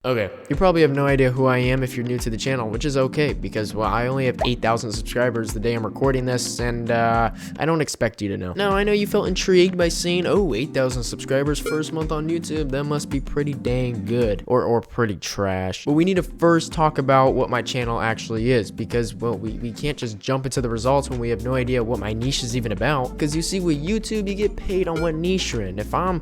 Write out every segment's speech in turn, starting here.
Okay, you probably have no idea who I am if you're new to the channel, which is okay because, well, I only have 8,000 subscribers the day I'm recording this, and I don't expect you to know. Now, I know you felt intrigued by seeing, oh, 8,000 subscribers first month on YouTube, that must be pretty dang good, or pretty trash. But we need to first talk about what my channel actually is, because, well, we can't just jump into the results when we have no idea what my niche is even about, because you see, with YouTube, you get paid on what niche you're in. If I'm,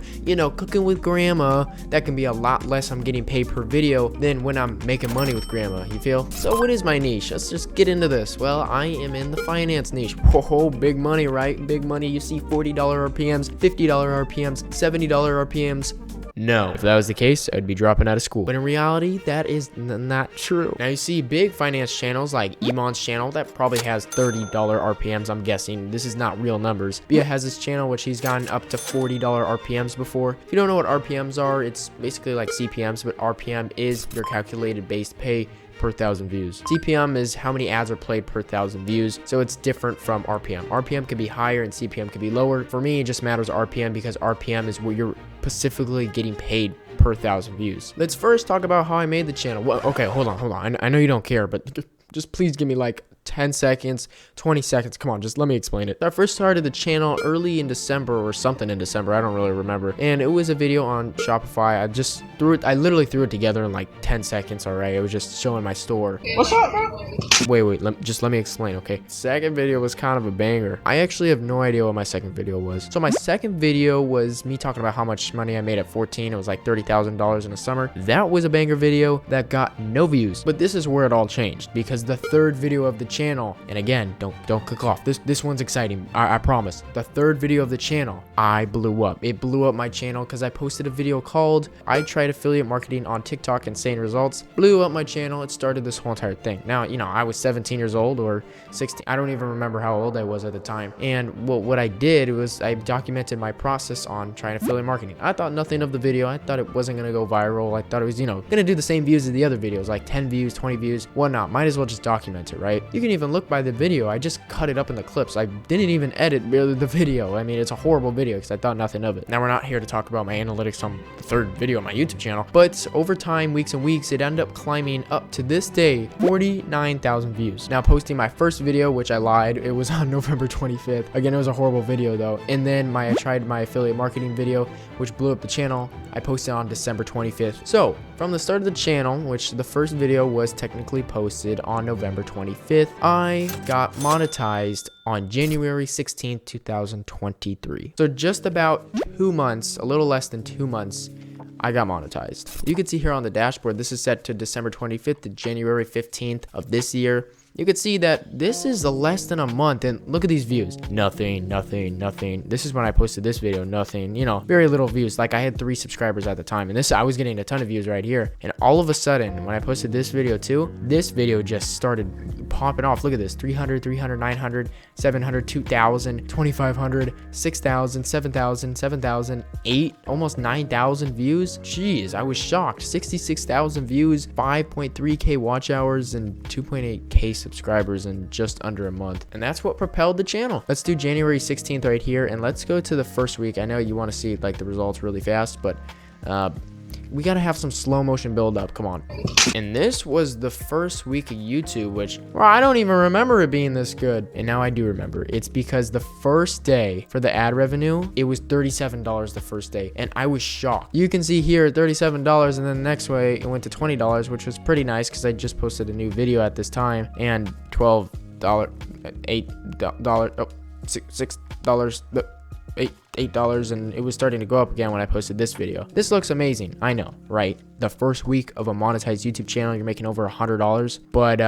cooking with grandma, that can be a lot less I'm getting paid per video than when I'm making money with grandma, you feel? So what is my niche? Let's just get into this. Well, I am in the finance niche. Whoa, big money, right? Big money. You see $40 RPMs, $50 RPMs, $70 RPMs. No. If that was the case, I'd be dropping out of school. But in reality, that is not true. Now you see big finance channels like Emon's channel that probably has $30 RPMs, I'm guessing. This is not real numbers. Bia has this channel which he's gotten up to $40 RPMs before. If you don't know what RPMs are, it's basically like CPMs, but RPM is your calculated base pay per 1,000 views. CPM is how many ads are played per 1,000 views, so it's different from RPM. RPM could be higher and CPM could be lower. For me, it just matters RPM because RPM is what you're specifically getting paid per 1,000 views. Let's first talk about how I made the channel. Well, okay, hold on. I know you don't care, but just please give me like 10 seconds, 20 seconds. Come on, just let me explain it. I first started the channel early in December or something in December. I don't really remember. And it was a video on Shopify. I literally threw it together in like 10 seconds, all right? It was just showing my store. What's up, bro? Wait, let me explain, okay? Second video was kind of a banger. I actually have no idea what my second video was. So my second video was me talking about how much money I made at 14. It was like $30,000 in a summer. That was a banger video that got no views. But this is where it all changed, because the third video of the channel, and again, don't click off. This one's exciting. I promise. The third video of the channel, I blew up. It blew up my channel because I posted a video called I Tried Affiliate Marketing on TikTok and Seeing Results. Blew up my channel. It started this whole entire thing. Now, I was 17 years old or 16. I don't even remember how old I was at the time. And what I did was I documented my process on trying affiliate marketing. I thought nothing of the video. I thought it wasn't going to go viral. I thought it was, going to do the same views as the other videos, like 10 views, 20 views, whatnot. Might as well just document it, right? You can even look by the video. I just cut it up in the clips. I didn't even edit really the video. I mean, it's a horrible video because I thought nothing of it. Now, we're not here to talk about my analytics on the third video on my YouTube channel, but over time, weeks and weeks, it ended up climbing up to this day, 49,000 views. Now, posting my first video, which I lied, it was on November 25th. Again, it was a horrible video though. And then I tried my affiliate marketing video, which blew up the channel. I posted on December 25th. So from the start of the channel, which the first video was technically posted on November 25th, I got monetized on January 16th, 2023. So just about 2 months, a little less than 2 months, I got monetized. You can see here on the dashboard, this is set to December 25th to January 15th of this year. You can see that this is less than a month, and look at these views. Nothing. This is when I posted this video, nothing, very little views. Like I had 3 subscribers at the time, and I was getting a ton of views right here. And all of a sudden, when I posted this video too, this video just started popping off. Look at this, 300, 900, 700, 2,000, 2,500, 6,000, 7,000, 7,000, 8, almost 9,000 views. Jeez, I was shocked. 66,000 views, 5.3K watch hours, and 2.8K subscribers in just under a month. And that's what propelled the channel. Let's do January 16th right here, and let's go to the first week. I know you want to see like the results really fast, but we gotta have some slow motion build up. Come on. And this was the first week of YouTube, which, well, I don't even remember it being this good. And now I do remember. It's because the first day for the ad revenue, it was $37 the first day, and I was shocked. You can see here $37, and then the next way it went to $20, which was pretty nice because I just posted a new video at this time, and $12, $8, oh, $6, $8, and it was starting to go up again when I posted this video. This looks amazing, I know, right? The first week of a monetized YouTube channel, you're making over $100, but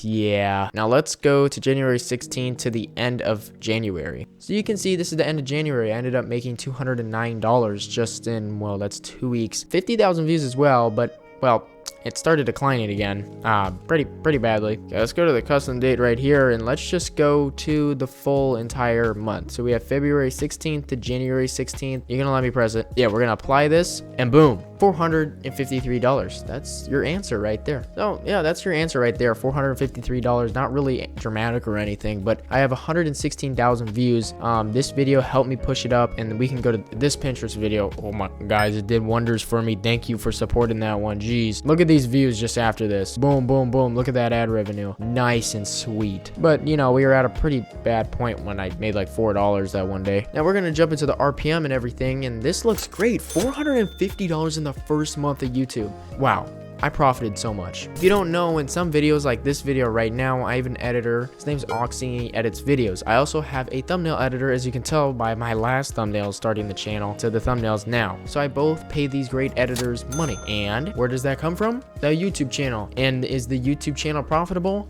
yeah. Now let's go to January 16th to the end of January. So you can see this is the end of January. I ended up making $209 just in, well, that's 2 weeks. 50,000 views as well, but, well, it started declining again, pretty badly. Okay, let's go to the custom date right here, and let's just go to the full entire month. So we have February 16th to January 16th. You're gonna let me press it. Yeah, we're gonna apply this, and boom, $453. That's your answer right there. So yeah, that's your answer right there, $453. Not really dramatic or anything, but I have 116,000 views. This video helped me push it up, and we can go to this Pinterest video. Oh my guys, it did wonders for me. Thank you for supporting that one. Jeez, look at these views just after this. Boom, boom, boom. Look at that ad revenue. Nice and sweet. But you know, we were at a pretty bad point when I made like $4 that one day. Now we're gonna jump into the RPM and everything, and this looks great. $450 in the first month of YouTube. Wow, I profited so much. If you don't know, in some videos like this video right now, I have an editor. His name's Oxie. He edits videos. I also have a thumbnail editor, as you can tell by my last thumbnail starting the channel to the thumbnails now. So I both pay these great editors money. And where does that come from? The YouTube channel. And is the YouTube channel profitable?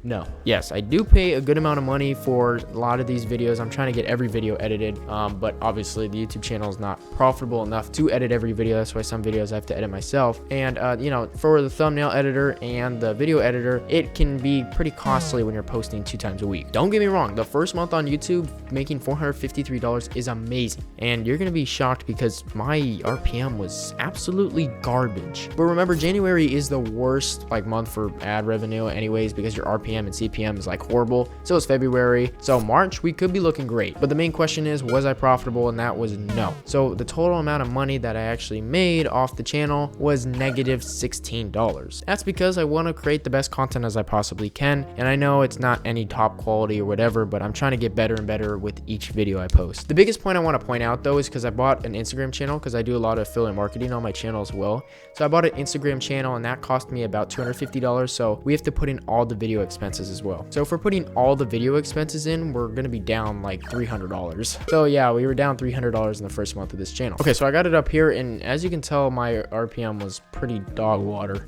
No. Yes, I do pay a good amount of money for a lot of these videos. I'm trying to get every video edited, but obviously the YouTube channel is not profitable enough to edit every video. That's why some videos I have to edit myself. And you know, for the thumbnail editor and the video editor, it can be pretty costly when you're posting 2 times a week. Don't get me wrong, the first month on YouTube making $453 is amazing, and you're gonna be shocked because my RPM was absolutely garbage. But remember, January is the worst like month for ad revenue anyways, because your RPM and CPM is like horrible. So is February. So March, we could be looking great. But the main question is, was I profitable? And that was no. So the total amount of money that I actually made off the channel was negative $16. That's because I want to create the best content as I possibly can. And I know it's not any top quality or whatever, but I'm trying to get better and better with each video I post. The biggest point I want to point out though is because I bought an Instagram channel, because I do a lot of affiliate marketing on my channel as well. So I bought an Instagram channel, and that cost me about $250. So we have to put in all the video expenses as well. So if we're putting all the video expenses in, we're gonna be down like $300. So yeah, we were down $300 in the first month of this channel. Okay, so I got it up here, and as you can tell, my RPM was pretty dog water.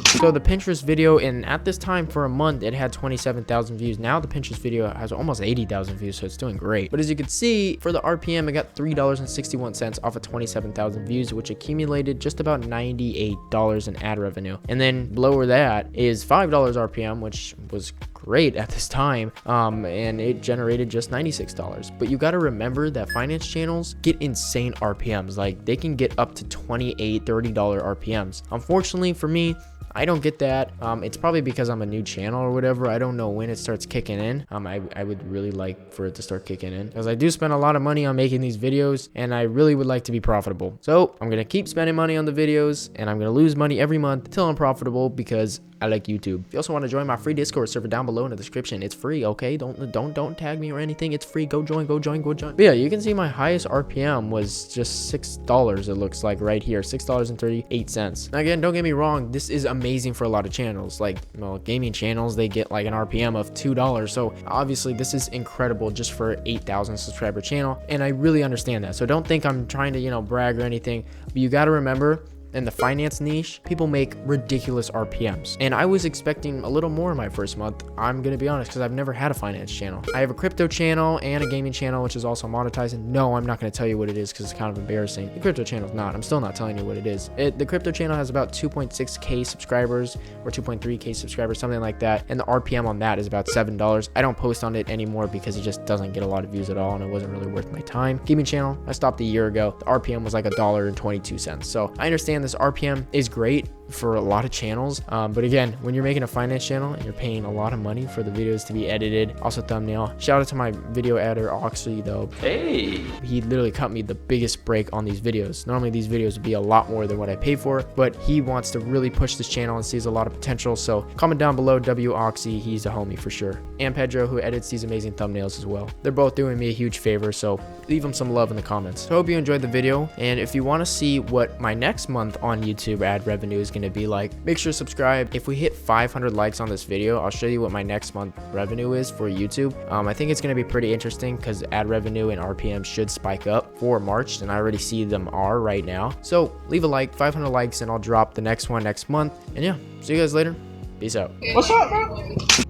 So the Pinterest video, and at this time for a month, it had 27,000 views. Now the Pinterest video has almost 80,000 views, so it's doing great. But as you can see, for the RPM, I got $3.61 off of 27,000 views, which accumulated just about $98 in ad revenue. And then below that is $5 RPM, which was great at this time, and it generated just $96. But you got to remember that finance channels get insane RPMs. Like, they can get up to $28, $30 RPMs. Unfortunately for me, I don't get that. It's probably because I'm a new channel or whatever. I don't know when it starts kicking in. I would really like for it to start kicking in, because I do spend a lot of money on making these videos, and I really would like to be profitable. So I'm gonna keep spending money on the videos, and I'm gonna lose money every month until I'm profitable, because I like YouTube. If you also want to join my free Discord server, down below in the description, it's free. Okay, don't tag me or anything. It's free. Go join. But yeah, you can see my highest RPM was just $6. It looks like right here, $6.38. Now again, don't get me wrong, this is amazing for a lot of channels. Like, well, gaming channels, they get like an RPM of $2. So obviously this is incredible just for an 8,000 subscriber channel, and I really understand that. So don't think I'm trying to, you know, brag or anything, but you got to remember, in the finance niche, people make ridiculous RPMs, and I was expecting a little more in my first month. I'm gonna be honest, because I've never had a finance channel. I have a crypto channel and a gaming channel, which is also monetizing. No, I'm not gonna tell you what it is, because it's kind of embarrassing. The crypto channel is not. I'm still not telling you what it is. The crypto channel has about 2.6K subscribers, or 2.3K subscribers, something like that, and the RPM on that is about $7. I don't post on it anymore because it just doesn't get a lot of views at all, and it wasn't really worth my time. Gaming channel, I stopped a year ago. The RPM was like $1.22. So I understand this RPM is great for a lot of channels, but again, when you're making a finance channel and you're paying a lot of money for the videos to be edited, also thumbnail. Shout out to my video editor Oxie though. Hey, he literally cut me the biggest break on these videos. Normally these videos would be a lot more than what I pay for, but he wants to really push this channel and sees a lot of potential. So comment down below Oxie, he's a homie for sure. And Pedro, who edits these amazing thumbnails as well. They're both doing me a huge favor, so leave them some love in the comments. So I hope you enjoyed the video, and if you want to see what my next month on YouTube ad revenue is going to be like, make sure to subscribe. If we hit 500 likes on this video, I'll show you what my next month revenue is for YouTube. I think it's going to be pretty interesting, because ad revenue and RPM should spike up for March, and I already see them are right now. So leave a like, 500 likes, and I'll drop the next one next month. And yeah, see you guys later. Peace out. What's up, bro?